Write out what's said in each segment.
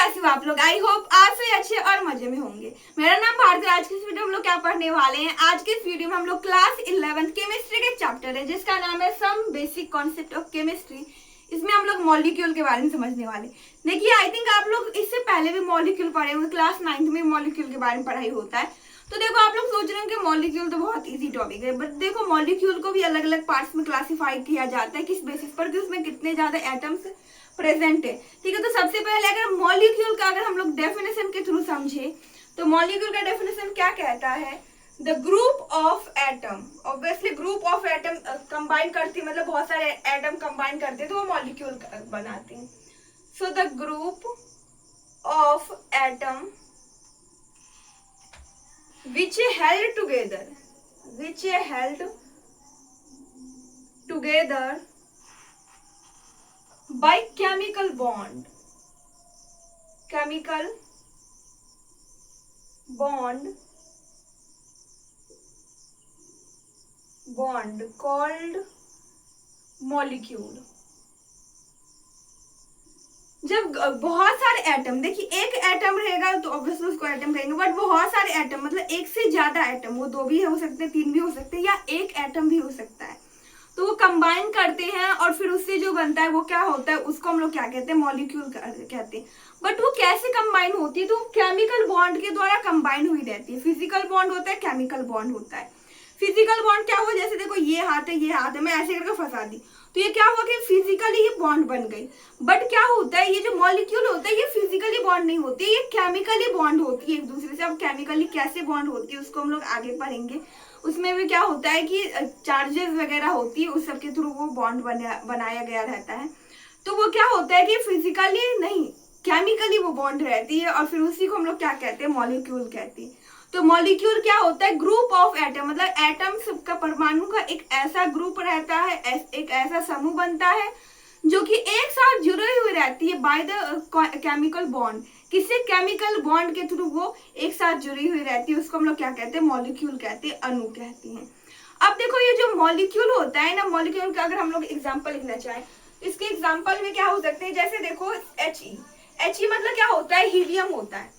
कैसे हो आप लोग। आई होप आप सभी अच्छे और मजे में होंगे। मेरा नाम भारती। आज की इस वीडियो में हम लोग क्या पढ़ने वाले हैं। आज की इस वीडियो में हम लोग क्लास 11 केमिस्ट्री के चैप्टर है जिसका नाम है some basic concept of chemistry. इसमें हम लोग मॉलिक्यूल के बारे में समझने वाले। देखिए आई थिंक आप लोग इससे पहले भी मॉलिक्यूल पढ़े होंगे। क्लास 9 में मॉलिक्यूल के बारे में पढ़ाई होता है। तो देखो आप लोग सोच रहे हो कि मॉलिक्यूल तो बहुत इजी टॉपिक है, बट देखो मॉलिक्यूल को भी अलग अलग पार्ट्स में क्लासिफाई किया जाता है। किस बेसिस पर कि उसमें कितने ज्यादा एटम्स प्रेजेंट है। ठीक है, तो सबसे पहले अगर मॉलिक्यूल का अगर हम लोग डेफिनेशन के थ्रू समझे तो मॉलिक्यूल का डेफिनेशन क्या कहता है, the group of atom. Obviously group of atom combine करती, मतलब बहुत सारे एटम कंबाइन करते तो वो मॉलिक्यूल बनाते हैं। So the group of atom which held together by chemical bond called molecule। जब बहुत सारे एटम, देखिए एक एटम रहेगा तो ऑब्वियसली उसको एटम कहेंगे, बट बहुत सारे एटम मतलब एक से ज्यादा एटम, वो दो भी हो सकते हैं, तीन भी हो सकते हैं, या एक एटम भी हो सकता है, तो वो कंबाइन करते हैं और फिर उससे जो बनता है वो क्या होता है, उसको हम लोग क्या कहते हैं, मॉलिक्यूल कहते हैं। बट वो कैसे कंबाइन होती है, तो केमिकल बॉन्ड के द्वारा कंबाइन हुई रहती है। फिजिकल बॉन्ड होता है, केमिकल बॉन्ड होता है। फिजिकल बॉन्ड क्या हुआ, जैसे देखो ये हाथ है, ये हाथ है, मैं ऐसे करके फंसा दी तो ये क्या हुआ कि फिजिकली ये बॉन्ड बन गई। बट क्या होता है, ये जो मॉलिक्यूल होता है ये फिजिकली बॉन्ड नहीं होती है, ये केमिकली बॉन्ड होती है एक दूसरे से। अब केमिकली कैसे बॉन्ड होती है उसको हम लोग आगे पढ़ेंगे। उसमें भी क्या होता है कि चार्जेस वगैरह होती है, उस सब के थ्रू वो बॉन्ड बनाया गया रहता है। तो वो क्या होता है कि फिजिकली नहीं, केमिकली वो बॉन्ड रहती है और फिर उसी को हम लोग क्या कहते हैं, मॉलिक्यूल कहते हैं। तो मॉलिक्यूल क्या होता है, ग्रुप ऑफ एटम, मतलब एटम्स का, परमाणु का एक ऐसा ग्रुप रहता है, एक ऐसा समूह बनता है जो कि एक साथ जुड़ी हुई रहती है बाय द केमिकल बॉन्ड। किससे, केमिकल बॉन्ड के थ्रू वो एक साथ जुड़ी हुई रहती है, उसको हम लोग क्या कहते हैं, मॉलिक्यूल कहते हैं, अणु कहते हैं। अब देखो ये जो मॉलिक्यूल होता है ना, मॉलिक्यूल का अगर हम लोग एग्जाम्पल लिखना चाहें, इसके एग्जाम्पल में क्या हो सकते हैं, जैसे देखो He मतलब क्या होता है, हीलियम होता है।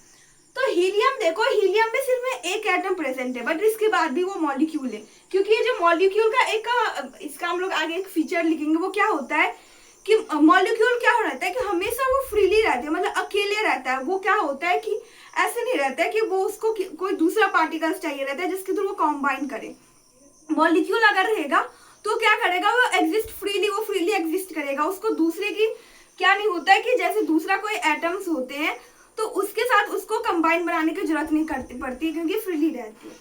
तो हीलियम देखो, हीलियम में सिर्फ में एक एटम प्रेजेंट है, बट इसके बाद भी वो मॉलिक्यूल है, क्योंकि ये जो मॉलिक्यूल का एक, इसका हम लोग आगे एक फीचर लिखेंगे, वो क्या होता है कि मॉलिक्यूल क्या हो रहता है कि हमेशा वो फ्रीली रहते हैं, मतलब अकेले रहता है। वो क्या होता है कि ऐसे नहीं रहता है कि वो उसको कोई दूसरा पार्टिकल्स चाहिए रहता है जिसके थ्रू वो कॉम्बाइन करे। मॉलिक्यूल अगर रहेगा तो क्या करेगा, वो एग्जिस्ट फ्रीली, वो फ्रीली एग्जिस्ट करेगा। उसको दूसरे की क्या नहीं होता है कि जैसे दूसरा कोई एटम्स होते हैं तो उसके साथ उसको कंबाइन बनाने की जरूरत नहीं पड़ती है, क्योंकि फ्रीली रहती है।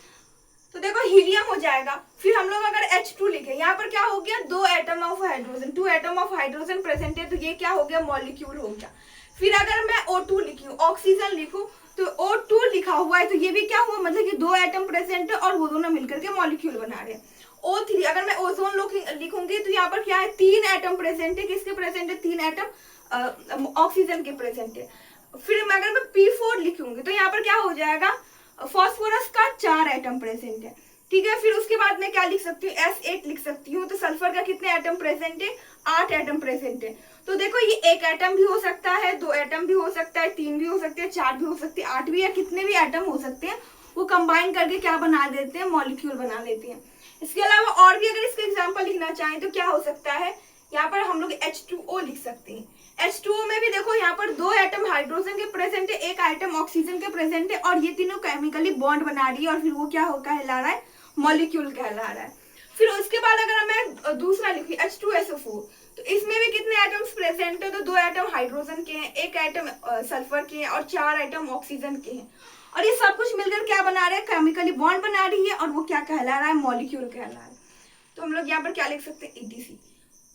तो देखो हीलियम हो जाएगा। फिर हम लोग अगर H2 लिखे, यहाँ पर क्या हो गया, दो atom of hydrogen, 2 atom of hydrogen present है, तो ये क्या हो गया, मॉलिक्यूल हो गया। फिर अगर मैं O2 लिखूं, ऑक्सीजन लिखूं, तो O2 लिखा हुआ है तो ये भी क्या हुआ, मतलब कि दो एटम प्रेजेंट है और वो दोनों मिलकर के मॉलिक्यूल बना रहे हैं। O3 अगर मैं ओजोन लिखूंगी तो यहाँ पर क्या है, 3 एटम प्रेजेंट है। किसके प्रेजेंट है, 3 एटम ऑक्सीजन के प्रेजेंट है। फिर मैं अगर मैं P4 लिखूंगी तो यहाँ पर क्या हो जाएगा, फॉस्फोरस का 4 एटम प्रेजेंट है। ठीक है, फिर उसके बाद मैं क्या लिख सकती हूँ, S8 लिख सकती हूँ। तो सल्फर का कितने एटम प्रेजेंट है, 8 एटम प्रेजेंट है। तो देखो ये एक एटम भी हो सकता है, 2 एटम भी हो सकता है, 3 भी हो सकते हैं, 4 भी हो सकते हैं, 8 भी, या कितने भी एटम हो सकते हैं, वो कंबाइन करके क्या बना देते हैं, मॉलिक्यूल बना लेते हैं। इसके अलावा और भी अगर इसका एग्जाम्पल लिखना चाहें तो क्या हो सकता है, यहाँ पर हम लोग H2O लिख सकते हैं। H2O में भी देखो यहाँ पर 2 एटम हाइड्रोजन के प्रेजेंट है, 1 एटम ऑक्सीजन के प्रेजेंट है, और ये तीनों केमिकली बॉन्ड बना रही है और फिर वो क्या कहला रहा है, मॉलिक्यूल कहला रहा है। फिर उसके बाद अगर मैं दूसरा लिखूं H2SO4, तो इसमें भी कितने एटम्स प्रेजेंट है, तो 2 एटम हाइड्रोजन के हैं, 1 एटम सल्फर के हैं और 4 एटम ऑक्सीजन के हैं। और ये सब कुछ मिलकर क्या बना रहा है, केमिकली बॉन्ड बना रही है, और वो क्या कहला रहा है, मॉलिक्यूल कहला रहा है। तो हम लोग यहाँ पर क्या लिख सकते हैं, ETC।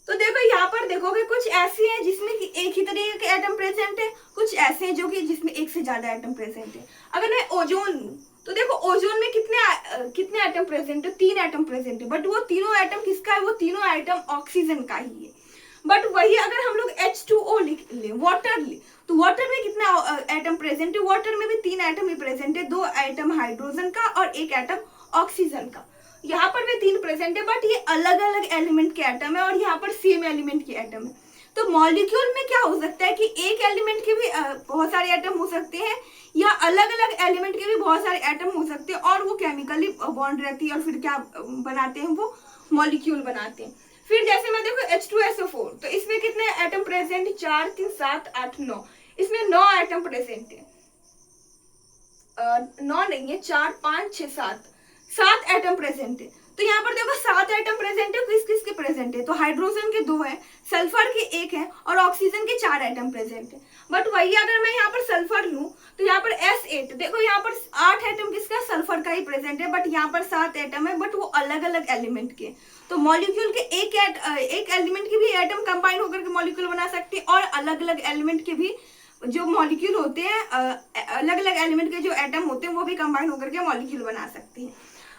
तो देखो यहाँ पर देखोगे कुछ ऐसे हैं जिसमें कि एक ही तरीके के एटम प्रेजेंट है, कुछ ऐसे हैं जो कि जिसमें एक से ज्यादा एटम प्रेजेंट है। अगर मैं ओजोन लूं तो देखो ओजोन में कितने एटम प्रेजेंट है, 3 एटम प्रेजेंट है, बट वो तीनों एटम किसका है, वो तीनों एटम ऑक्सीजन का ही है। बट वही अगर हम लोग H2O लिख ले, वाटर ले, तो वाटर में कितना एटम प्रेजेंट है, वाटर में भी 3 एटम ही प्रेजेंट है, 2 एटम हाइड्रोजन का और 1 एटम ऑक्सीजन का। यहाँ पर भी 3 प्रेजेंट है, बट ये अलग अलग एलिमेंट के एटम है और यहाँ पर सेम एलिमेंट के एटम है। तो मॉलिक्यूल में क्या हो सकता है कि एक एलिमेंट के भी बहुत सारे एटम हो सकते हैं, या अलग अलग एलिमेंट के भी बहुत सारे एटम हो सकते हैं, और वो केमिकली बॉन्ड रहती है और फिर क्या बनाते हैं, वो मॉलिक्यूल बनाते हैं। फिर जैसे मैं देखो H2SO4, तो इसमें कितने एटम प्रेजेंट, 4 3 7 8 9, इसमें 9 एटम प्रेजेंट है। 9 नहीं है, 4 5 6 7 एटम प्रेजेंट है। तो यहाँ पर देखो 7 एटम प्रेजेंट है, किस किस के प्रेजेंट है, तो हाइड्रोजन के 2 है, सल्फर के 1 है, और ऑक्सीजन के 4 एटम प्रेजेंट है। बट वही अगर मैं यहाँ पर सल्फर लूं, तो यहाँ पर S8, देखो यहाँ पर 8 एटम किसका, सल्फर का ही प्रेजेंट है, बट यहाँ पर 7 एटम है, बट वो अलग अलग एलिमेंट के। तो मॉलिक्यूल के एक एलिमेंट के भी एटम कंबाइन होकर के मॉलिक्यूल बना सकते हैं, और अलग अलग एलिमेंट के भी जो मॉलिक्यूल होते हैं, अलग अलग एलिमेंट के जो एटम होते हैं वो भी कंबाइन होकर के मॉलिक्यूल बना सकते हैं।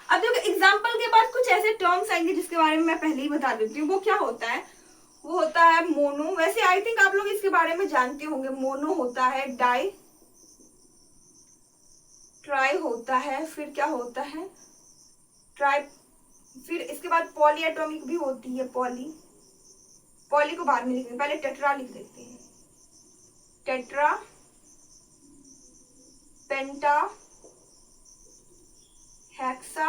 अब देखो एग्जांपल के बाद कुछ ऐसे टर्म्स आएंगे जिसके बारे में मैं पहले ही बता देती हूँ। वो क्या होता है, वो होता है मोनो। वैसे आई थिंक आप लोग इसके बारे में जानते होंगे। मोनो होता है, डाई, ट्राई होता है, फिर क्या होता है, ट्राई, फिर इसके बाद पॉली एटॉमिक भी होती है। पॉली को बाद में लिखेंगे, पहले टेट्रा लिख देते हैं। टेट्रा, पेंटा, हेक्सा,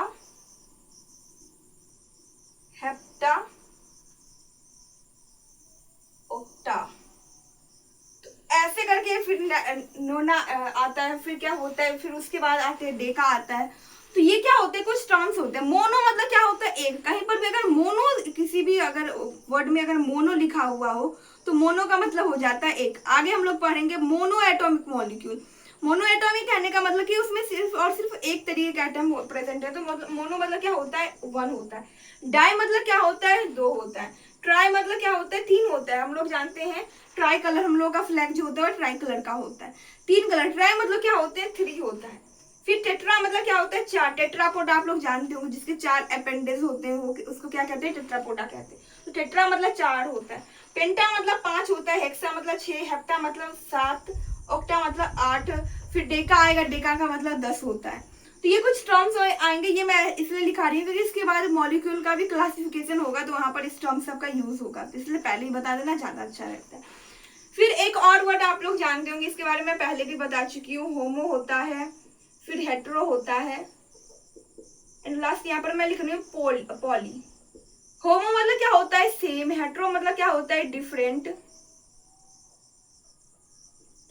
हेप्टा, ओक्टा। तो ऐसे करके फिर नोना आता है, फिर क्या होता है, फिर उसके बाद आते हैं डेका आता है। तो ये क्या होते हैं, कुछ टर्म्स होते हैं। मोनो मतलब क्या होता है, एक। कहीं पर भी अगर मोनो, किसी भी अगर वर्ड में अगर मोनो लिखा हुआ हो तो मोनो का मतलब हो जाता है एक। आगे हम लोग पढ़ेंगे mono atomic molecule. Mono atomic कहने का मतलब कि उसमें सिर्फ और सिर्फ एक तरीके का एटम प्रेजेंट है। तो मतलब मोनो मतलब क्या होता है, 1 होता है। डाई मतलब क्या होता है, 2 होता है। ट्राई मतलब क्या होता है, 3 होता है। हम लोग जानते हैं ट्राई कलर, हम लोग का फ्लैग जो होता है ट्राई कलर का होता है, 3 कलर। ट्राई मतलब क्या होते हैं, 3 होता है। फिर टेट्रा मतलब क्या होता है, 4। टेट्रापोडा आप लोग जानते होंगे, जिसके 4 अपेंडेज होते हैं, वो उसको क्या कहते हैं, टेट्रापोडा कहते हैं। तो टेट्रा मतलब 4 होता है। पेंटा मतलब 5 होता है। हेक्सा मतलब 6, हेप्टा मतलब 7, ऑक्टा मतलब 8, फिर डेका आएगा, डेका का मतलब 10 होता है। तो ये कुछ टर्म्स आएंगे, ये मैं इसलिए लिखा रही हूँ क्योंकि इसके बाद मॉलिक्यूल का भी क्लासिफिकेशन होगा, तो वहां पर इस टर्म सब का यूज होगा, तो इसलिए पहले ही बता देना ज्यादा अच्छा रहता है। फिर एक और वर्ड आप लोग जानते होंगे, इसके बारे में पहले भी बता चुकी हूँ, होमो होता है, फिर हेट्रो होता है, एंड लास्ट यहाँ पर मैं लिख रही हूँ पॉली। होमो मतलब क्या होता है, सेम। हेट्रो मतलब क्या होता है, डिफरेंट।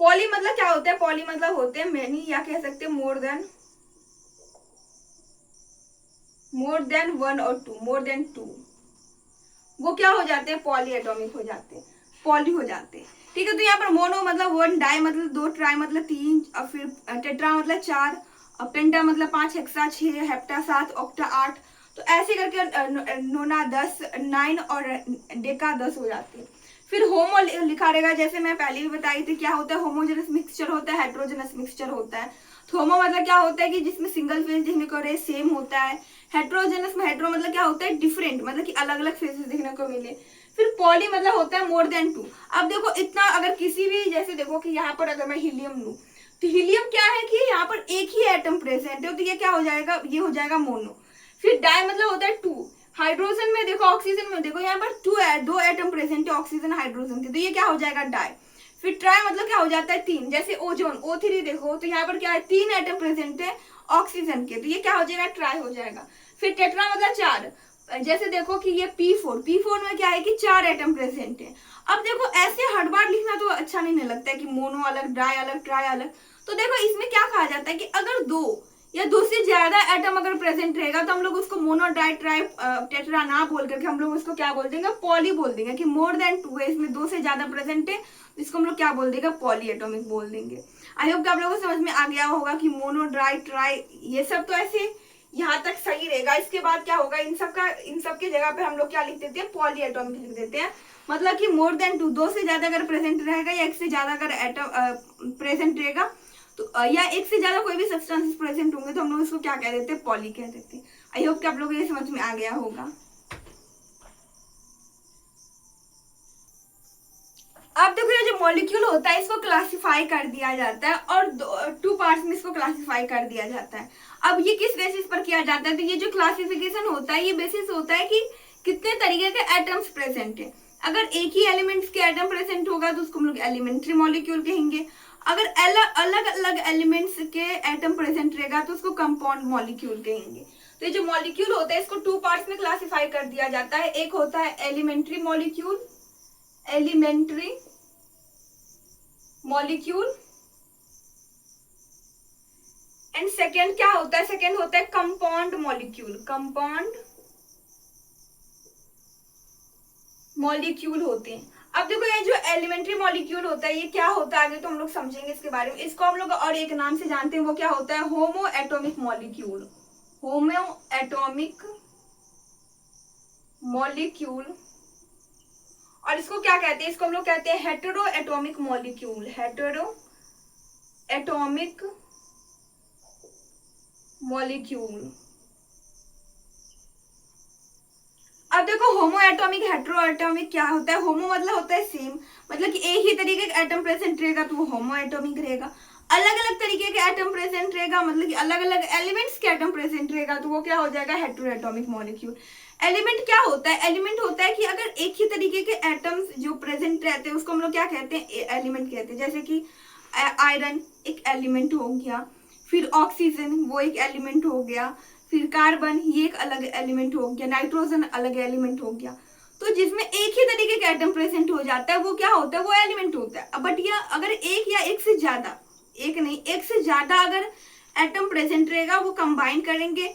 पॉली मतलब क्या होता है, पॉली मतलब होते हैं मेनी, या कह सकते हैं मोर देन 1 और 2, मोर देन 2। वो क्या हो जाते हैं, पॉली एटॉमिक हो जाते हैं, पॉली हो जाते हैं। ठीक है, तो यहाँ पर मोनो मतलब 1, डाई मतलब 2, ट्राई मतलब 3, और फिर टेट्रा मतलब 4, और पेंटा मतलब 5, हेक्सा 6, हेप्टा 7, ऑक्टा 8। तो ऐसे करके नोना 10, 9 और डेका 10 हो जाते हैं। फिर होमो लिखा रहेगा, जैसे मैं पहले भी बताई थी, क्या होता है, होमोजेनस मिक्सचर होता है, हेट्रोजेनस मिक्सचर होता है। तो होमो मतलब क्या होता है कि जिसमें सिंगल फेज देखने को रहे, सेम होता है। हेट्रोजेनस में, हेट्रो मतलब क्या होता है, डिफरेंट, मतलब कि अलग अलग फेजेस देखने को मिले। फिर पॉली मतलब होता है मोर देन 2। अब देखो इतना, अगर किसी भी, जैसे देखो कि यहाँ पर अगर मैं हीलियम लूं, तो हीलियम क्या है कि यहाँ पर एक ही एटम प्रेजेंट है, तो ये क्या हो जाएगा, ये हो जाएगा मोनो। फिर डाई मतलब होता है 2। हाइड्रोजन में देखो, ऑक्सीजन में देखो, यहाँ पर 2 एटम प्रेजेंट है, ऑक्सीजन हाइड्रोजन के, तो ये क्या हो जाएगा, डाई। फिर ट्राई मतलब क्या हो जाता है, 3। जैसे ओजोन O3 देखो, तो यहाँ पर क्या है, 3 एटम प्रेजेंट है ऑक्सीजन के, तो ये क्या हो जाएगा, ट्राई हो जाएगा। फिर टेट्रा मतलब 4। जैसे देखो कि ये P4 में क्या है कि 4 एटम प्रेजेंट है। अब देखो ऐसे हर बार लिखना तो अच्छा नहीं लगता है कि मोनो अलग, डाई अलग, ट्राई अलग। तो देखो इसमें क्या कहा जाता है कि अगर 2 या 2 से ज्यादा एटम अगर प्रेजेंट रहेगा, तो हम लोग उसको मोनो, डाई, ट्राई, टेट्रा ना बोल करके हम लोग उसको क्या बोल देंगे, पॉली बोल देंगे। कि मोर देन 2 है, इसमें 2 से ज्यादा प्रेजेंट है, इसको हम लोग क्या बोल देंगे, पॉली एटॉमिक बोल देंगे। आई होप कि आप लोगों को समझ में आ गया होगा कि मोनो, डाई, ट्राई, ये सब तो ऐसे यहाँ तक सही रहेगा। इसके बाद क्या होगा, इन सब के जगह पे हम लोग क्या लिख देते हैं, पॉली एटॉमिक लिख देते हैं। मतलब कि मोर देन 2, 2 से ज्यादा अगर प्रेजेंट रहेगा, या 1 से ज्यादा अगर एटम प्रेजेंट रहेगा, तो या 1 से ज्यादा कोई भी सब्सटेंसेस प्रेजेंट होंगे, तो हम लोग इसको क्या कह देते हैं, पॉली कह देते हैं। आई होप कि आप लोगों को ये समझ में आ गया होगा। अब देखो ये जो मॉलिक्यूल होता है, इसको क्लासिफाई कर दिया जाता है, और 2 पार्ट्स में इसको क्लासिफाई कर दिया जाता है। अब ये किस बेसिस पर किया जाता है, तो ये जो क्लासिफिकेशन होता है, ये बेसिस होता है कि कितने तरीके के एटम्स प्रेजेंट है। अगर एक ही एलिमेंट्स के एटम प्रेजेंट होगा तो उसको हम लोग एलिमेंट्री मॉलिक्यूल कहेंगे। अगर अलग अलग एलिमेंट्स के एटम प्रेजेंट रहेगा तो उसको कंपाउंड मॉलिक्यूल कहेंगे। तो ये जो मॉलिक्यूल होता है इसको टू पार्ट्स में क्लासिफाई कर दिया जाता है। एक होता है elementary molecule, elementary molecule, and second क्या होता है, सेकेंड होता है कंपाउंड मॉलिक्यूल, कंपाउंड मॉलिक्यूल होते हैं। अब देखो ये जो एलिमेंट्री मॉलिक्यूल होता है ये क्या होता है आगे तो हम लोग समझेंगे इसके बारे में। इसको हम लोग और एक नाम से जानते हैं, वो क्या होता है, होमो एटॉमिक मॉलिक्यूल, होमो एटॉमिक मॉलिक्यूल। और इसको क्या कहते हैं, इसको हम लोग कहते हैं hetero atomic molecule, hetero atomic molecule. अब देखो होमो एटॉमिक हेटेरो एटॉमिक क्या होता है। होमो मतलब होता है सेम, मतलब कि एक ही तरीके का एटम प्रेजेंट रहेगा तो वो होमो एटॉमिक रहेगा। अलग अलग तरीके के एटम प्रेजेंट रहेगा, मतलब कि अलग अलग एलिमेंट्स के एटम प्रेजेंट रहेगा तो वो क्या हो जाएगा, हेटेरो एटॉमिक मॉलिक्यूल। एलिमेंट क्या होता है, एलिमेंट होता है कि अगर एक ही तरीके के एटम्स जो प्रेजेंट रहते हैं उसको हम लोग क्या कहते हैं, एलिमेंट कहते हैं। जैसे कि आयरन एक एलिमेंट हो गया, फिर ऑक्सीजन वो एक एलिमेंट हो गया, फिर कार्बन ये एक अलग एलिमेंट हो गया, नाइट्रोजन अलग एलिमेंट हो गया। तो जिसमें एक ही तरीके का एटम प्रेजेंट हो जाता है वो क्या होता है, वो एलिमेंट होता है। बट या अगर एक या एक से ज्यादा, एक नहीं एक से ज्यादा अगर एटम प्रेजेंट रहेगा वो कंबाइन करेंगे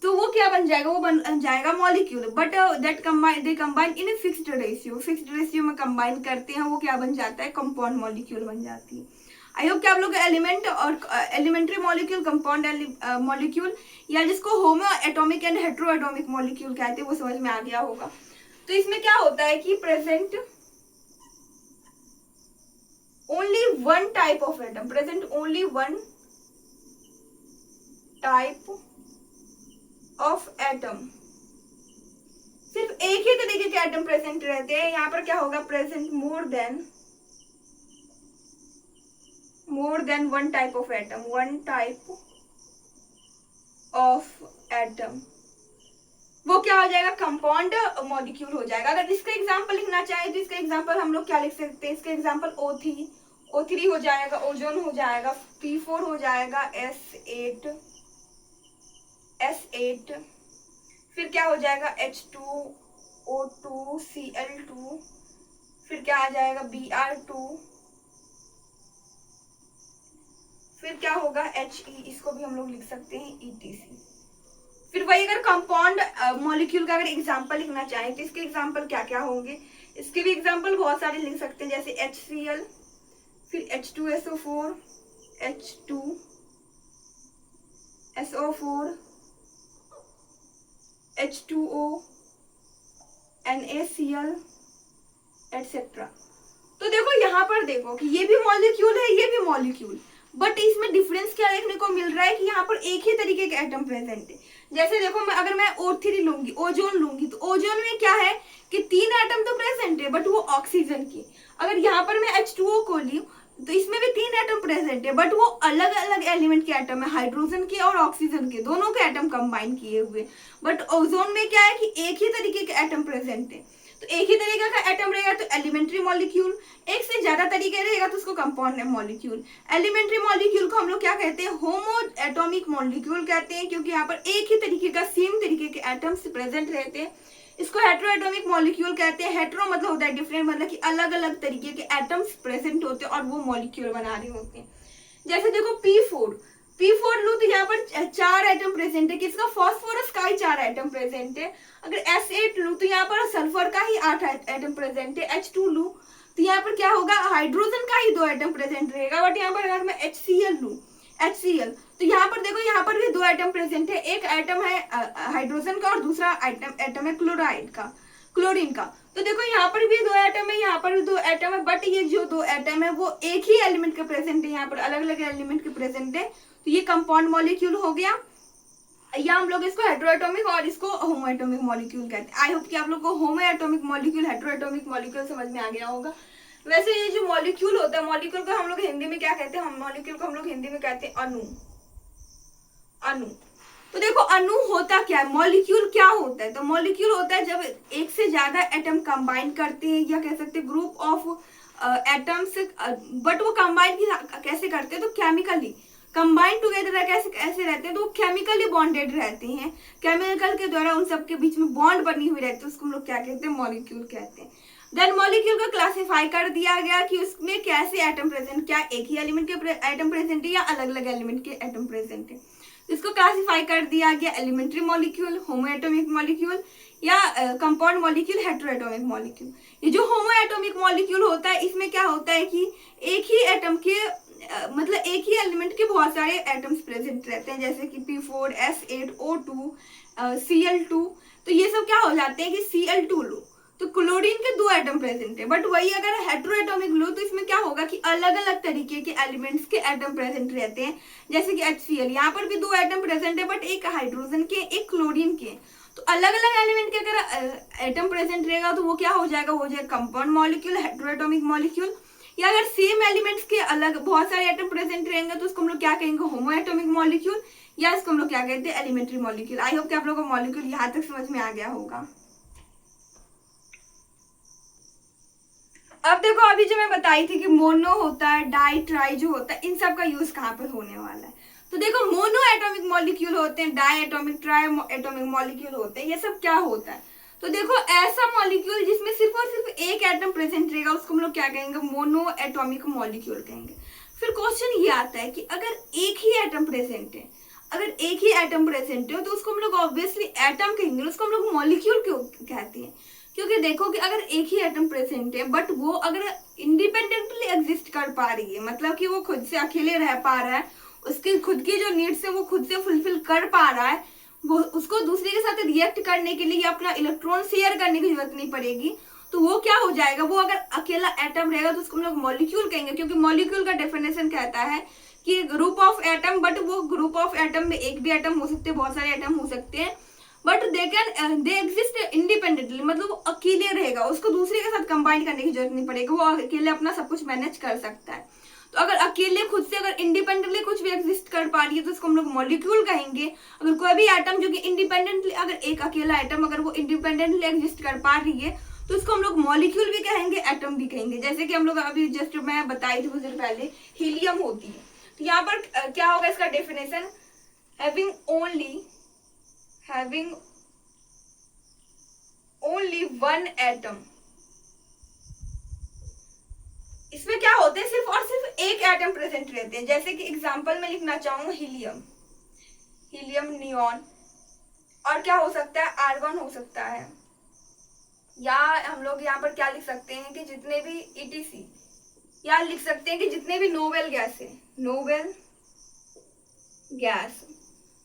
तो वो क्या बन जाएगा, वो बन जाएगा molecule. But that combine they combine in a fixed ratio, fixed ratio में कंबाइन करते हैं वो क्या बन जाता है, कंपाउंड मॉलिक्यूल बन जाती है। आई होप कि आप लोग एलिमेंट और एलिमेंट्री मॉलिक्यूल, कंपाउंड मॉलिक्यूल या जिसको होमो atomic and hetero atomic molecule कहते हैं वो समझ में आ गया होगा। तो इसमें क्या होता है कि present only one type of atom, present only one type of atom, सिर्फ एक ही तरीके के एटम प्रेजेंट रहते हैं। यहाँ पर क्या होगा, present more than one type of atom, one type of atom, वो क्या हो जाएगा, कंपाउंड मॉलिक्यूल हो जाएगा। अगर इसका एग्जांपल लिखना चाहे तो इसका एग्जांपल हम लोग क्या लिख सकते हैं, इसका एग्जांपल O3 हो जाएगा, ओजोन हो जाएगा, P4 हो जाएगा, S8, फिर क्या हो जाएगा H2O2, Cl2, फिर क्या आ जाएगा Br2, फिर क्या होगा He, इसको भी हम लोग लिख सकते हैं ETC। फिर वही अगर कंपाउंड मॉलिक्यूल का अगर एग्जांपल लिखना चाहें तो इसके एग्जांपल क्या क्या होंगे, इसके भी एग्जांपल बहुत सारे लिख सकते हैं, जैसे HCl, फिर H2SO4, H2SO4, H2O, NaCl etcetera. तो देखो यहाँ पर देखो कि ये भी मॉलिक्यूल है, ये भी मॉलिक्यूल, बट इसमें डिफरेंस क्या देखने को मिल रहा है कि यहाँ पर एक ही तरीके के एटम प्रेजेंट है। जैसे देखो अगर मैं O3 लूंगी, ओजोन लूंगी, तो ओजोन में क्या है कि 3 एटम तो प्रेजेंट है बट वो ऑक्सीजन की। अगर यहाँ पर मैं H2O को ली तो इसमें भी 3 एटम प्रेजेंट है बट वो अलग अलग एलिमेंट के एटम है, हाइड्रोजन के और ऑक्सीजन के, दोनों के एटम कंबाइन किए हुए। बट ओजोन में क्या है कि एक ही तरीके के एटम प्रेजेंट है, तो एक ही तरीके का एटम रहेगा तो एलिमेंट्री मॉलिक्यूल, एक से ज्यादा तरीके रहेगा तो उसको कंपाउंड मॉलिक्यूल। एलिमेंट्री मॉलिक्यूल को हम लोग क्या कहते हैं, होमो एटॉमिक मॉलिक्यूल कहते हैं, क्योंकि यहाँ पर एक ही तरीके का सेम तरीके के एटम्स प्रेजेंट रहते हैं। इसको हेटेरो एटॉमिक मॉलिक्यूल कहते हैं। हेटेरो मतलब होता है डिफरेंट, मतलब कि अलग अलग तरीके के एटम्स प्रेजेंट होते हैं और वो मॉलिक्यूल बना रहे होते हैं। जैसे देखो P4 लू तो यहाँ पर 4 एटम प्रेजेंट है, किसका, फास्फोरस का ही 4 एटम प्रेजेंट है। अगर S8 लू तो यहाँ पर सल्फर का ही 8 एटम प्रेजेंट है। H2 लू तो यहाँ पर क्या होगा, हाइड्रोजन का ही 2 एटम प्रेजेंट रहेगा। बट यहाँ पर अगर मैं HCl लू, HCl तो यहाँ पर देखो यहाँ पर भी 2 एटम प्रेजेंट है, एक एटम है हाइड्रोजन का और दूसरा एटम है क्लोरीन का। तो देखो यहाँ पर भी 2 एटम है, यहाँ पर भी 2 एटम है, बट ये जो 2 एटम है वो एक ही एलिमेंट के प्रेजेंट है, यहाँ पर अलग अलग एलिमेंट के प्रेजेंट है। तो ये कंपाउंड मॉलिक्यूल हो गया, या हम लोग इसको हेटेरोएटॉमिक और इसको होमोएटॉमिक मॉलिक्यूल कहते हैं। आई होप कि आप लोग को होमोएटॉमिक मॉलिक्यूल, हेटेरोएटॉमिक मॉलिक्यूल समझ में आ गया होगा। वैसे ये जो मॉलिक्यूल होता है, मॉलिक्यूल को हम लोग हिंदी में क्या कहते हैं, मॉलिक्यूल को हम लोग हिंदी में कहते हैं अणु। तो देखो अणु होता क्या है, मॉलिक्यूल क्या होता है, तो मॉलिक्यूल होता है जब एक से ज्यादा एटम कंबाइन करते हैं, या कह सकते हैं ग्रुप ऑफ एटम्स, बट वो कंबाइन कैसे करते हैं, तो केमिकली कंबाइन टुगेदर कैसे ऐसे रहते हैं, तो वो केमिकली बॉन्डेड रहते हैं, केमिकल के द्वारा उन सबके बीच में बॉन्ड बनी हुई रहती है, उसको हम लोग क्या कहते हैं, मॉलिक्यूल कहते हैं। देन मॉलिक्यूल को क्लासिफाई कर दिया गया कि उसमें कैसे एटम प्रेजेंट, क्या एक ही एलिमेंट के एटम प्रेजेंट है या अलग अलग एलिमेंट के एटम प्रेजेंट है। इसको क्लासिफाई कर दिया गया एलिमेंट्री मॉलिक्यूल, होमोएटॉमिक मॉलिक्यूल, या कंपाउंड मॉलिक्यूल, हेटेरोएटॉमिक मॉलिक्यूल। ये जो होमोएटॉमिक मॉलिक्यूल होता है इसमें क्या होता है कि एक ही एटम के मतलब एक ही एलिमेंट के बहुत सारे एटम्स प्रेजेंट रहते हैं, जैसे कि P4, S8, O2, Cl2। तो ये सब क्या हो जाते हैं कि Cl2 लो तो क्लोरीन के 2 एटम प्रेजेंट है, बट वही अगर हेटेरोएटॉमिक लो तो इसमें क्या होगा कि अलग अलग तरीके के एलिमेंट्स के एटम प्रेजेंट रहते हैं, जैसे कि HCl, यहाँ पर भी 2 एटम प्रेजेंट है, बट एक हाइड्रोजन के एक क्लोरीन के। तो अलग अलग एलिमेंट के अगर एटम प्रेजेंट रहेगा तो वो क्या हो जाएगा, वो हो जाएगा कंपाउंड मॉलिक्यूल, हेटेरोएटॉमिक मॉलिक्यूल। या अगर सेम एलिमेंट्स के अलग बहुत सारे एटम प्रेजेंट रहेंगे तो उसको हम लोग क्या कहेंगे, होमोएटॉमिक मॉलिक्यूल, या इसको हम लोग क्या कहते हैं, एलिमेंट्री मॉलिक्यूल। आई होप कि आप लोगों को मॉलिक्यूल यहाँ तक समझ में आ गया होगा। अब देखो अभी जो मैं बताई थी कि मोनो होता है, डाई, ट्राई जो होता है, इन सब का यूज कहाँ पर होने वाला है। तो देखो मोनो एटॉमिक मॉलिक्यूल होते हैं, diatomic, triatomic molecule होते हैं, ये सब क्या होता है। तो देखो ऐसा मॉलिक्यूल जिसमें सिर्फ और सिर्फ एक एटम प्रेजेंट रहेगा उसको हम लोग क्या कहेंगे, मोनो एटॉमिक मॉलिक्यूल कहेंगे। फिर क्वेश्चन ये आता है कि अगर एक ही एटम प्रेजेंट है, अगर एक ही एटम प्रेजेंट है तो उसको हम लोग ऑब्वियसली एटम कहेंगे, उसको हम लोग मॉलिक्यूल क्यों कहते हैं। क्योंकि देखो कि अगर एक ही एटम प्रेजेंट है बट वो अगर इंडिपेंडेंटली एग्जिस्ट कर पा रही है, मतलब कि वो खुद से अकेले रह पा रहा है, उसकी खुद की जो नीड्स है वो खुद से फुलफिल कर पा रहा है, वो उसको दूसरे के साथ रिएक्ट करने के लिए अपना इलेक्ट्रॉन शेयर करने की जरूरत नहीं पड़ेगी, तो वो क्या हो जाएगा, वो अगर अकेला एटम रहेगा तो उसको हम लोग मॉलिक्यूल कहेंगे। क्योंकि मॉलिक्यूल का डेफिनेशन कहता है कि ग्रुप ऑफ एटम, बट वो ग्रुप ऑफ एटम में एक भी एटम हो सकते हैं, बहुत सारे एटम हो सकते हैं, बट दे एग्जिस्ट इंडिपेंडेंटली, मतलब वो अकेले रहेगा, उसको दूसरे के साथ कंबाइन करने की जरूरत नहीं पड़ेगी, वो अकेले अपना सब कुछ मैनेज कर सकता है। तो अगर अकेले खुद से अगर इंडिपेंडेंटली कुछ भी एग्जिस्ट कर पा रही है तो उसको हम लोग मॉलिक्यूल कहेंगे। अगर कोई भी एटम जो कि इंडिपेंडेंटली, अगर एक अकेला एटम अगर वो इंडिपेंडेंटली एग्जिस्ट कर पा रही है तो उसको हम लोग मॉलिक्यूल भी कहेंगे, एटम भी कहेंगे। जैसे कि हम लोग अभी जस्ट मैं बताई थी कुछ देर पहले, हीलियम होती है। तो यहाँ पर क्या होगा इसका definition, having only one atom। इसमें क्या होते हैं, सिर्फ और सिर्फ एक एटम प्रेजेंट रहते हैं। जैसे कि एग्जांपल में लिखना चाहूंगा हीलियम, नियॉन, और क्या हो सकता है, आर्गन हो सकता है, या हम लोग यहाँ पर क्या लिख सकते हैं कि जितने भी ETC, या लिख सकते हैं कि जितने भी नोबेल गैस है, नोबेल गैस,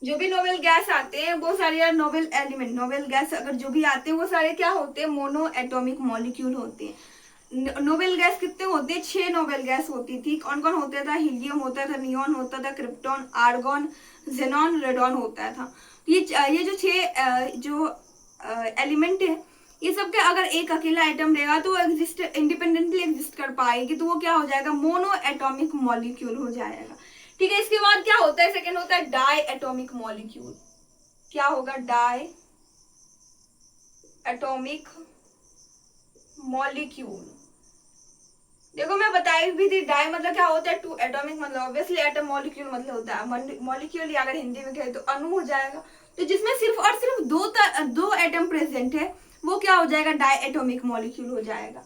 जो भी नोबेल गैस आते हैं वो सारे, नोबेल एलिमेंट, नोबेल गैस अगर जो भी आते हैं वो सारे क्या होते हैं, मोनो एटॉमिक मॉलिक्यूल होते हैं। नोबेल गैस कितने होते हैं, 6 नोबेल गैस होती थी। कौन कौन होता था, हीलियम होता था, नियॉन होता था, क्रिप्टॉन, आर्गन, जेनॉन, रेडॉन होता था। ये जो 6 जो एलिमेंट है, ये सब के अगर एक अकेला एटम रहेगा तो एग्जिस्ट इंडिपेंडेंटली एग्जिस्ट कर पाएगी, तो वो क्या हो जाएगा, मोनो एटॉमिक मॉलिक्यूल हो जाएगा। ठीक है, इसके बाद क्या होता है, सेकेंड होता है डाई एटॉमिक मॉलिक्यूल। क्या होगा, डाई एटॉमिक मॉलिक्यूल। देखो मैं बताई भी थी, डाई मतलब क्या होता है, 2 एटॉमिक, मतलब ऑब्वियसली एटम, मॉलिक्यूल मतलब होता है मॉलिक्यूल, या अगर हिंदी में कहे तो अणु हो जाएगा। तो जिसमें सिर्फ और सिर्फ दो एटम प्रेजेंट है वो क्या हो जाएगा, डाई एटॉमिक मॉलिक्यूल हो जाएगा।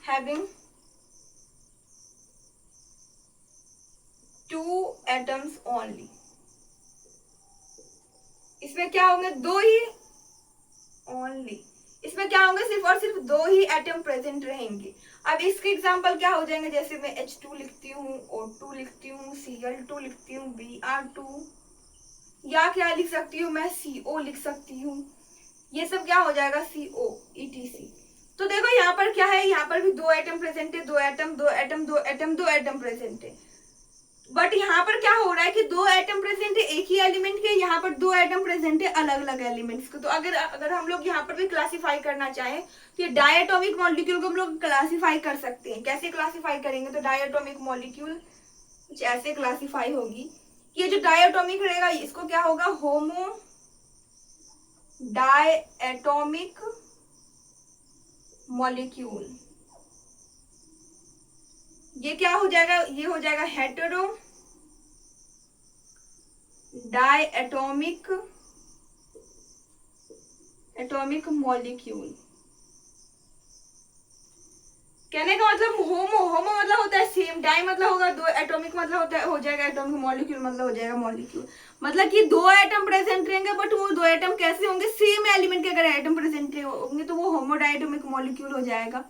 Having 2 atoms only. इसमें क्या होंगे, 2 ही ओनली, इसमें क्या होंगे, सिर्फ और सिर्फ 2 ही एटम प्रेजेंट रहेंगे। अब इसके एग्जांपल क्या हो जाएंगे, जैसे मैं H2 लिखती हूँ, O2 लिखती हूँ, Cl2 लिखती हूँ, Br2, या क्या लिख सकती हूँ मैं, CO लिख सकती हूँ, ये सब क्या हो जाएगा, CO, ETC। तो देखो यहाँ पर क्या है, यहाँ पर भी 2 एटम प्रेजेंट है, 2 एटम प्रेजेंट है, बट यहाँ पर क्या हो रहा है कि 2 एटम प्रेजेंट है एक ही एलिमेंट के, यहाँ पर 2 एटम प्रेजेंट है अलग अलग एलिमेंट्स के। तो अगर हम लोग यहाँ पर भी क्लासिफाई करना चाहें तो ये डायटोमिक मॉलिक्यूल को हम लोग क्लासिफाई कर सकते हैं। कैसे क्लासिफाई करेंगे, तो डायटोमिक मॉलिक्यूल कुछ ऐसे क्लासिफाई होगी ये जो डायटोमिक रहेगा इसको क्या होगा, होमो डायटोमिक मॉलिक्यूल। ये क्या हो जाएगा, ये हो जाएगा हेटेरो डायटोमिक मॉलिक्यूल। कहने का मतलब होमो, होमो मतलब होता है सेम, डाई मतलब होगा दो, एटॉमिक मतलब होता है हो जाएगा एटॉमिक, मॉलिक्यूल मतलब हो जाएगा मॉलिक्यूल। मतलब कि दो एटम प्रेजेंट रहेंगे, बट वो दो एटम कैसे होंगे, सेम एलिमेंट के अगर एटम प्रेजेंट होंगे तो वो होमो डायटोमिक मॉलिक्यूल हो जाएगा।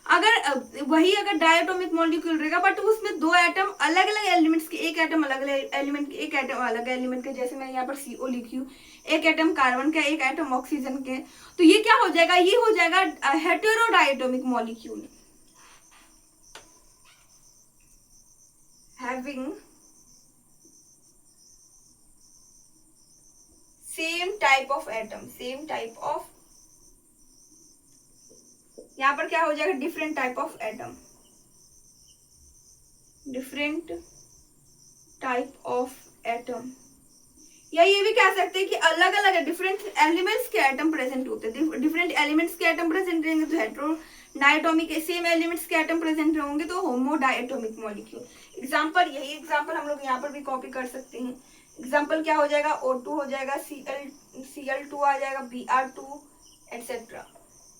अगर वही अगर डायटोमिक मॉलिक्यूल रहेगा बट उसमें दो एटम अलग अलग एलिमेंट्स के, एक एटम अलग अलग एलिमेंट के, एक एटम अलग एलिमेंट के, जैसे मैं यहाँ पर CO लिखी हूँ, एक एटम कार्बन का, एक एटम ऑक्सीजन के, तो ये क्या हो जाएगा, ये हो जाएगा हेटेरोडायटोमिक molecule. having same type of atom, same type of, यहां पर क्या हो जाएगा, different type of atom, different type of atom, या ये भी कह सकते हैं कि अलग अलग डिफरेंट एलिमेंट्स के एटम प्रेजेंट होते हैं। डिफरेंट एलिमेंट्स के एटम प्रेजेंट रहेंगे तो हेटेरो डायटोमिक, सेम एलिमेंट्स के एटम प्रेजेंट होंगे तो होमो डायटोमिक मॉलिक्यूल। एग्जांपल, यही एग्जांपल हम लोग यहाँ पर भी कॉपी कर सकते हैं। एग्जांपल क्या हो जाएगा, O2 हो जाएगा, Cl2 आ जाएगा, Br2 एटसेट्रा।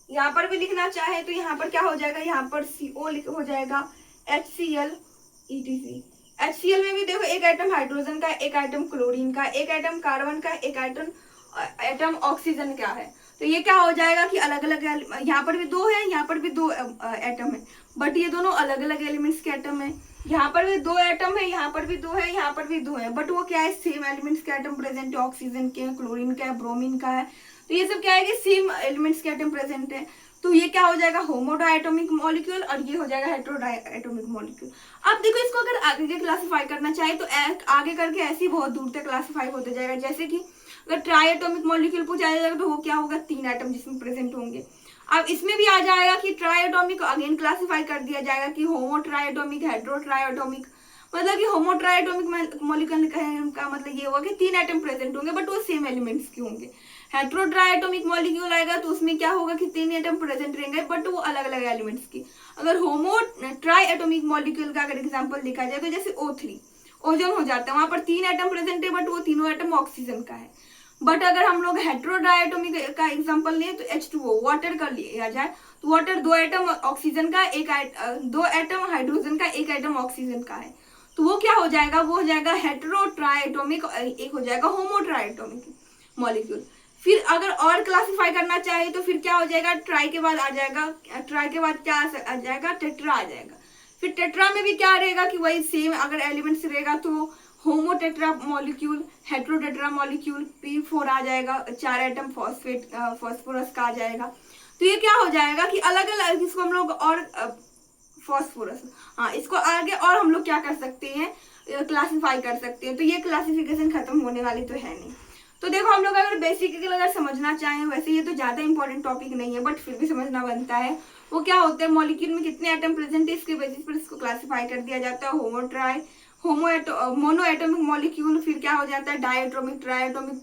यहाँ पर भी लिखना चाहे तो यहाँ पर क्या हो जाएगा, यहाँ पर CO हो जाएगा, HCl etc। HCl में भी देखो एक आइटम हाइड्रोजन का, एक आइटम क्लोरीन का, एक आइटम कार्बन का, एक आइटम ऑक्सीजन का है। तो ये क्या हो जाएगा कि अलग अलग, यहाँ पर भी दो है, यहाँ पर भी दो एटम है, बट ये दोनों अलग अलग एलिमेंट्स के एटम है। यहाँ पर भी दो एटम है, यहाँ पर भी दो है, यहाँ पर भी दो है, बट वो क्या है, सेम एलिमेंट्स के एटम प्रेजेंट है, ऑक्सीजन के, क्लोरीन का है, ब्रोमीन का है। तो ये सब क्या है कि सेम एलिमेंट्स के एटम प्रेजेंट है। तो ये क्या हो जाएगा, होमोडायटोमिक मॉलिक्यूल, और ये हो जाएगा हेटेरोडायटोमिक मॉलिक्यूल। अब देखो इसको अगर आगे क्लासिफाई करना चाहे तो आगे करके ऐसे ही बहुत दूर तक क्लासिफाई होते जाएगा। जैसे कि अगर ट्राइएटोमिक मॉलिक्यूल पूछा जाएगा तो वो क्या होगा, 3 एटम जिसमें प्रेजेंट होंगे। अब इसमें भी आ जाएगा कि ट्राइएटोमिक अगेन क्लासिफाई कर दिया जाएगा कि होमो ट्राइएटोमिक, हेटेरो ट्राइएटोमिक। मतलब कि होमो ट्राइएटोमिक मॉलिक्यूल का मतलब ये होगा कि 3 एटम प्रेजेंट होंगे बट वो सेम एलिमेंट्स के होंगे। हेटेरोडायटोमिक मॉलिक्यूल आएगा तो उसमें क्या होगा कि 3 एटम प्रेजेंट रहेंगे बट वो अलग अलग एलिमेंट्स की। अगर होमो ट्राइएटोमिक मॉलिक्यूल का अगर एग्जांपल देखा जाए तो जैसे O3 ओजोन हो जाता है, वहां पर 3 एटम प्रेजेंट है बट वो तीनों एटम ऑक्सीजन का है। बट अगर हम लोग हेटेरोडायटोमिक का एग्जांपल लें तो H2O वाटर का लिया जाए तो वाटर 2 एटम ऑक्सीजन का, 2 एटम हाइड्रोजन का, 1 एटम ऑक्सीजन का है। तो वो क्या हो जाएगा, वो हो जाएगा हेटेरोट्राइएटोमिक, एक हो जाएगा होमोट्राइएटोमिक मॉलिक्यूल। फिर अगर और क्लासिफाई करना चाहे तो फिर क्या हो जाएगा, ट्राई के बाद आ जाएगा, ट्राई के बाद क्या आ जाएगा, टेट्रा आ जाएगा। फिर टेट्रा में भी क्या रहेगा कि वही सेम अगर एलिमेंट्स रहेगा तो homo tetra molecule, hetero tetra molecule, P4 आ जाएगा, 4 एटम फॉस्फोरस का आ जाएगा। तो ये क्या हो जाएगा कि अलग अलग इसको हम लोग और फॉस्फोरस, हाँ इसको आगे और हम लोग क्या कर सकते हैं, क्लासिफाई कर सकते हैं। तो ये क्लासिफिकेशन खत्म होने वाली तो है नहीं। तो देखो हम लोग अगर बेसिकली अगर समझना चाहें, वैसे ये तो ज्यादा इंपॉर्टेंट टॉपिक नहीं है बट फिर भी समझना बनता है। वो क्या होता है, मॉलिक्यूल में कितने एटम प्रेजेंट है इसके बेसिस पर इसको क्लासिफाई कर दिया जाता है। मोनो एटोमिक मॉलिक्यूल, फिर क्या हो जाता है डायटोमिक, ट्राइएटोमिक,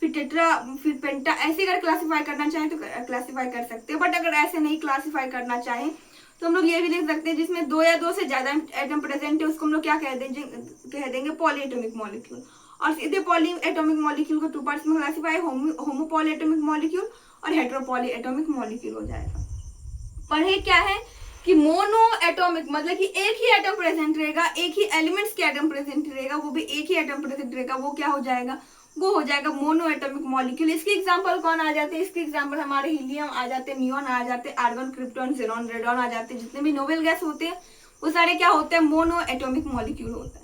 फिर टेट्रा, फिर पेंटा। ऐसे अगर क्लासिफाई करना चाहें तो क्लासिफाई कर सकते हैं, बट अगर ऐसे नहीं क्लासिफाई करना चाहें तो हम लोग ये भी लिख सकते हैं जिसमें 2 या 2 से ज्यादा एटम प्रेजेंट है उसको हम लोग क्या कह देंगे पॉलीएटोमिक मॉलिक्यूल। और सीधे पॉली एटोमिक मॉलिक्यूल को 2 पार्ट्स में क्लासिफाई, होमो पॉलीएटोमिक मॉलिक्यूल और हेटेरो पॉलीएटोमिक मॉलिक्यूल हो जाएगा। पढ़े क्या है कि मोनो एटोमिक मतलब कि एक ही एटम प्रेजेंट रहेगा, एक ही एलिमेंट्स के एटम प्रेजेंट रहेगा, वो भी एक ही एटम प्रेजेंट रहेगा, वो क्या हो जाएगा, वो हो जाएगा मोनो एटोमिक मॉलिक्यूल। इसके एग्जांपल कौन आ जाते हैं, इसके एग्जांपल हमारे हीलियम आ जाते हैं, नियोन आ जाते हैं, आर्गन, क्रिप्टॉन, ज़ेनॉन, रेडॉन आ जाते हैं। जितने भी नोबेल गैस होते हैं वो सारे क्या होते हैं, मोनो एटोमिक मॉलिक्यूल होता है।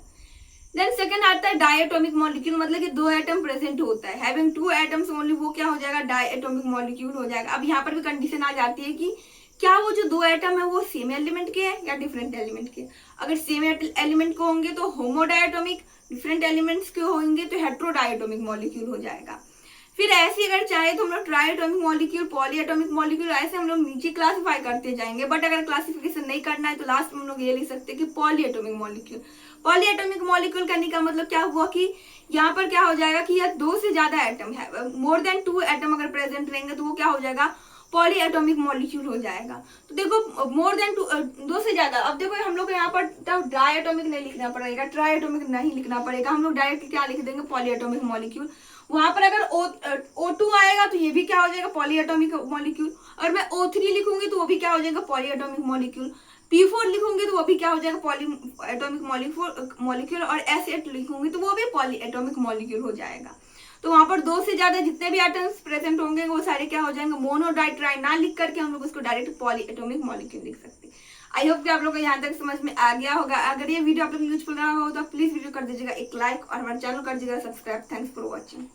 देन सेकंड आता है डायटोमिक मॉलिक्यूल, मतलब कि 2 एटम प्रेजेंट होता है, हैविंग 2 एटम्स ओनली, वो क्या हो जाएगा डायटोमिक मॉलिक्यूल हो जाएगा। अब यहाँ पर भी कंडीशन आ जाती है कि क्या वो जो 2 एटम है वो सेम एलिमेंट के हैं या डिफरेंट एलिमेंट के। अगर सेम एलिमेंट के होंगे तो होमोडायटोमिक, डिफरेंट एलिमेंट्स के होंगे तो हेटेरोडायटोमिक मॉलिक्यूल हो जाएगा। फिर ऐसे अगर चाहे तो हम लोग try atomic molecule, poly atomic molecule, ऐसे हम लोग नीचे क्लासीफाई करते जाएंगे। बट अगर क्लासिफिकेशन नहीं करना है तो लास्ट में हम लोग ये लिख सकते हैं कि poly atomic molecule. Poly atomic molecule करने का मतलब क्या हुआ कि यहाँ पर क्या हो जाएगा कि यह 2 से ज्यादा एटम है, मोर देन 2 एटम अगर प्रेजेंट रहेंगे तो वो क्या हो जाएगा, पॉली एटॉमिक मॉलिक्यूल हो जाएगा। तो देखो मोर देन 2 से ज्यादा, अब देखो हम लोग यहाँ पर ड्राई एटॉमिक नहीं लिखना पड़ेगा, ट्राई एटॉमिक नहीं लिखना पड़ेगा, हम लोग डायरेक्ट क्या लिख देंगे, पॉली एटॉमिक मॉलिक्यूल। वहां पर अगर O2 आएगा तो ये भी क्या हो जाएगा, पॉली एटॉमिक मॉलिक्यूल। और मैं O3 लिखूंगी तो वो भी क्या हो जाएगा, पॉली एटॉमिक मॉलिक्यूल। P4 लिखूंगी तो वो भी क्या हो जाएगा, पॉली एटॉमिक मॉलिक्यूल। और S8 लिखूंगी तो वो भी पॉली एटॉमिक मॉलिक्यूल हो जाएगा। तो वहां पर 2 से ज्यादा जितने भी एटम्स प्रेजेंट होंगे वो सारे क्या हो जाएंगे, मोनो डाई ट्राई ना लिख करके हम लोग उसको डायरेक्ट पॉली एटॉमिक मॉलिक्यूल लिख सकते हैं। आई होप कि आप लोग को यहाँ तक समझ में आ गया होगा। अगर ये वीडियो आप लोग यूजफुल रहा हो तो प्लीज वीडियो कर दीजिएगा एक लाइक और हमारे चैनल कर दीजिएगा सब्सक्राइब। Thanks for watching.